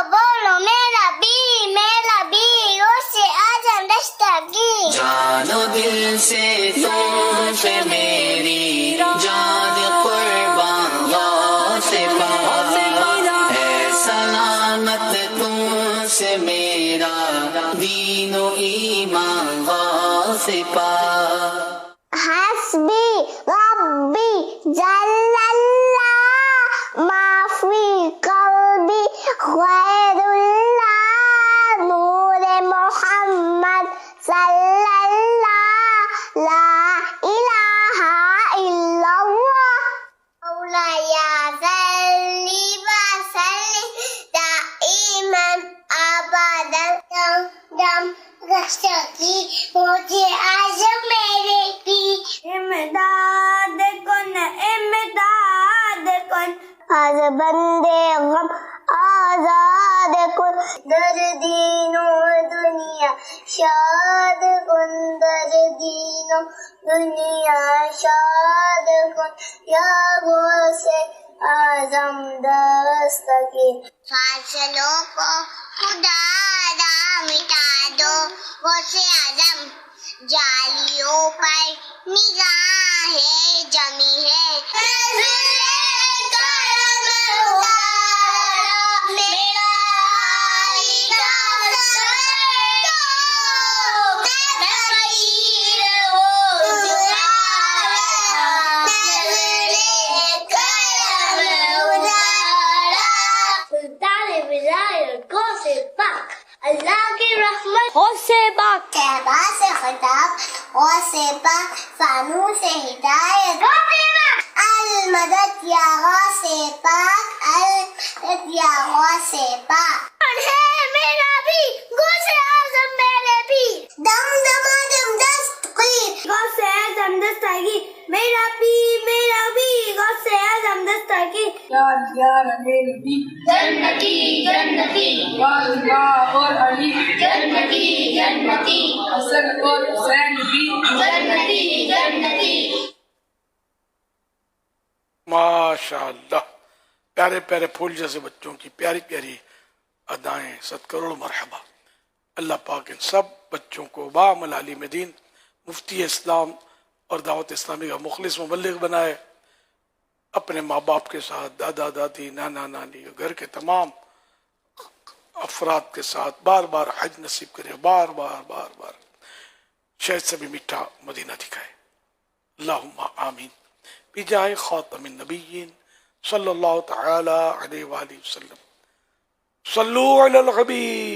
بولو میرا بھی غوث اعظم دستگیر. جان و دل سے تم سے میری جان قربان غوث پاک ہے، سلامت تم سے میرا دین و ایمان غوث پاک. حسبی ربی جل اللہ ما فی قلبی خیر اللہ نور محمد صلی اللہ لا الہ الا اللہ. مولاي صلی وسلم دائما ابدا دم رشکی مجھے اعظم میرے کی. امداد کن از بندے غم آزاد کن، در دین و دنیا شاد کن، در دین و دنیا شاد کن، یا غوث اعظم دستگیر. فاصلوں کو خدا را مٹا دو غوث اعظم، جالیوں پر نگاہ جمی ہے. اللہ کی رحمت غوث پاک، صحبا سے خطاب غوث پاک، فانو سے ہدایت المدد یا غوث پاک، المدد یا غوث پاک. ہے میرا بھی غوث اعظم میرے بھی، دم دمادم دستگیر غوث اعظم دستگیر. میرا بھی غوث اعظم دستگیر. یار میرے بھی جنتی جنتی فاطمہ اور علی جنتی جنتی حسن اور حسین بھی جنتی جنتی. ماشاء اللہ، پیارے پیارے پھول جیسے بچوں کی پیاری پیاری ادائیں، 100 کروڑ مرحبا. اللہ پاک ان سب بچوں کو بعمل عالم دین، مفتی اسلام اور دعوت اسلامی کا مخلص مبلغ بنائے. اپنے ماں باپ کے ساتھ، دادا دادی، نانا نانی، گھر کے تمام افراد کے ساتھ بار بار حج نصیب کرے، بار بار شاید سے بھی میٹھا مدینہ دکھائے. اللہم آمین. بجاہ خاتم النبیین صلی اللہ تعالی علیہ وآلہ وسلم. صلو علی الحبیب.